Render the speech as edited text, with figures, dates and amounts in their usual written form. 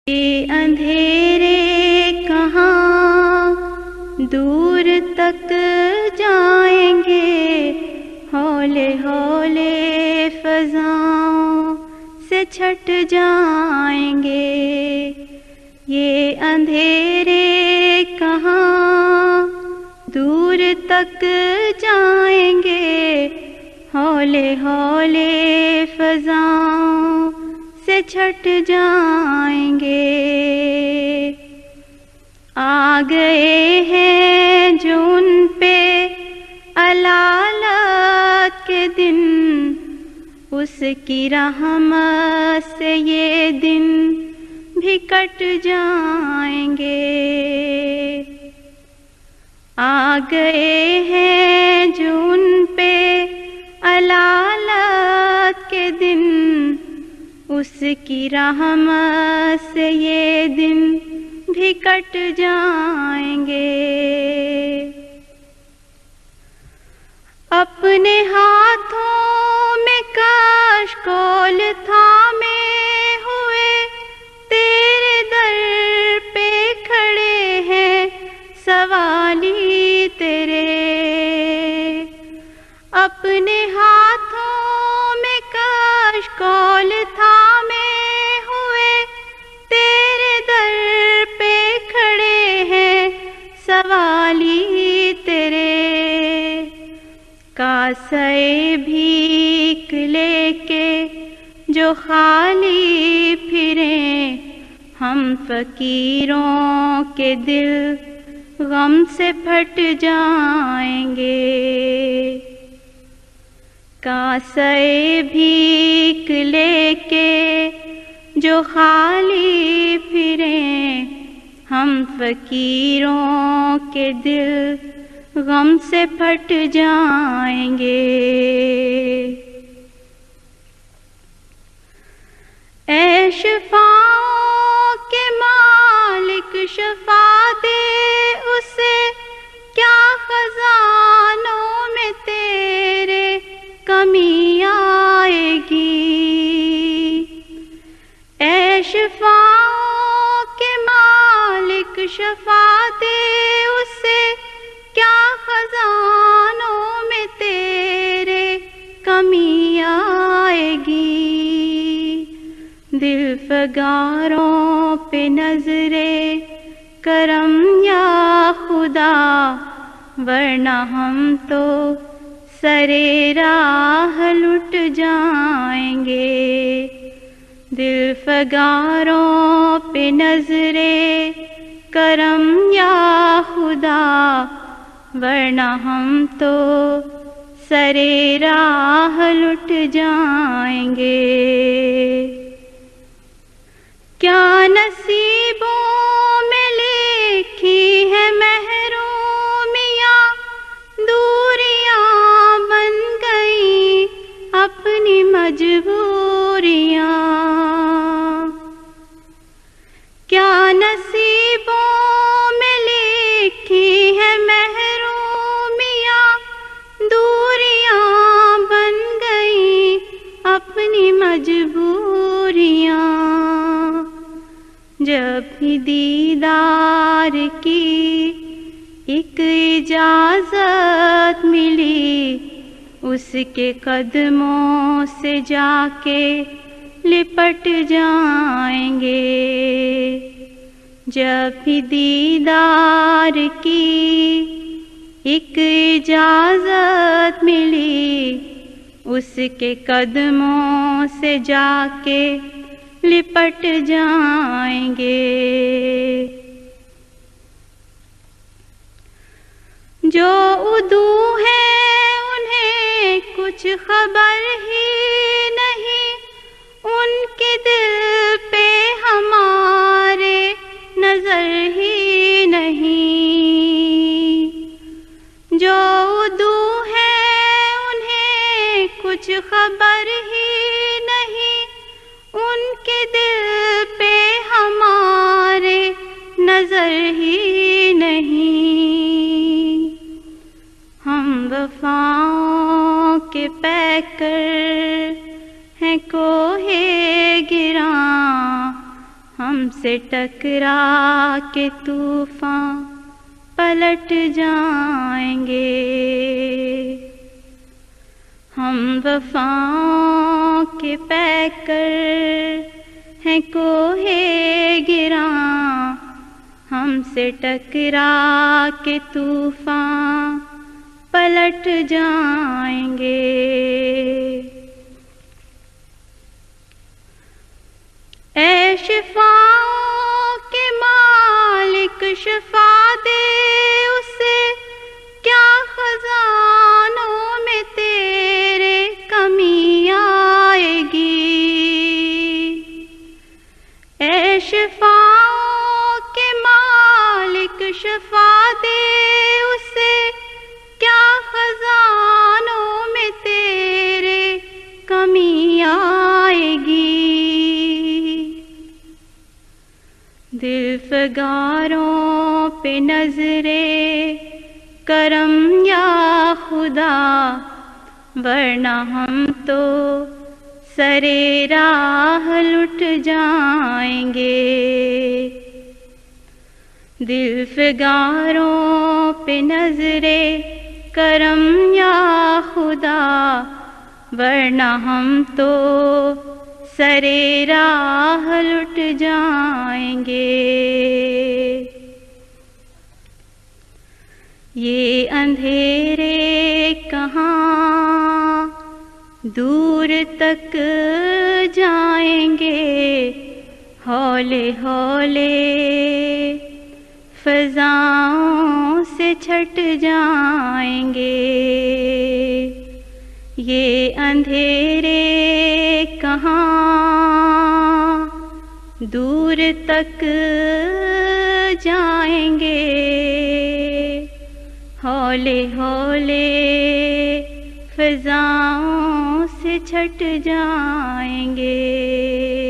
یہ اندھیرے کہاں دور تک جائیں گے، ہولے ہولے فضاؤں سے چھٹ جائیں گے۔ یہ اندھیرے کہاں دور تک جائیں گے، ہولے ہولے فضاؤں سے چھٹ جائیں گے۔ آ گئے ہیں جو ان پہ علالت کے دن، اس کی رحمت سے یہ دن بھی کٹ جائیں گے۔ آ گئے ہیں جو ان پہ علالت کے دن، اس کی رحمت سے یہ دن بھی کٹ جائیں گے۔ اپنے ہاتھوں میں کاشکول تھامے ہوئے تیرے در پہ کھڑے ہیں سوالی تیرے۔ اپنے ہاتھوں میں کاشکول تھامے ہوئے تیرے در پہ کھڑے ہیں سوالی تیرے۔ کاسے بھیک لے کے جو خالی پھریں، ہم فقیروں کے دل غم سے پھٹ جائیں گے۔ کاسے بھیک لے کے جو خالی پھریں، ہم فقیروں کے دل غم سے پھٹ جائیں گے۔ اے شفاؤں کے مالک شفا دے اسے، کیا خزانوں میں تیرے کمی آئے گی۔ اے شفاؤں کے مالک شفا دے اسے، کیا خزانوں میں تیرے کمی آئے گی۔ دل فگاروں پہ نظر کرم یا خدا، ورنہ ہم تو سرے راہ لٹ جائیں گے۔ دل فگاروں پہ نظر کرم یا خدا، ورنہ ہم تو سرے راہ لٹ جائیں گے۔ کیا نصیبوں میں لکھی ہے محرومیاں، دوریاں بن گئی اپنی مجبوریاں۔ کیا نصیبوں میں لکھی ہے محرومیاں، دوریاں بن گئی اپنی مجبوریاں۔ جب بھی دیدار کی ایک اجازت ملی، اس کے قدموں سے جا کے لپٹ جائیں گے۔ جب بھی دیدار کی ایک اجازت ملی، اس کے قدموں سے جا کے لپٹ جائیں گے۔ جو عدو ہیں انہیں کچھ خبر ہی نہیں، ان کے دل پہ ہمارے نظر ہی نہیں۔ جو عدو ہیں انہیں کچھ خبر ہی نہیں، ان کے دل پہ ہمارے نظر ہی نہیں۔ ہم وفاؤں کے پیکر ہیں کوہ گراں، ہم سے ٹکرا کے طوفان پلٹ جائیں گے. ہم وفاؤں کے پیکر ہیں کوہ گراں، ہم سے ٹکرا کے طوفان پلٹ جائیں گے. اے شفاؤں کے مالک شفا دے اسے، کیا خزانوں میں تیرے کمی آئے گی. اے شفاؤں کے مالک شفا دے اسے، کیا خزانوں میں تیرے کمی آئے گی. دل فگاروں پہ نظرے کرم یا خدا، ورنہ ہم تو سرے راہ لٹ جائیں گے. دل فگاروں پہ نظرے کرم یا خدا، ورنہ ہم تو سرے راہ لٹ جائیں گے. یہ اندھیرے کہاں دور تک جائیں گے، ہولے ہولے فضاؤں سے چھٹ جائیں گے. یہ اندھیرے کہاں دور تک جائیں گے، ہولے ہولے فضاؤں سے چھٹ جائیں گے.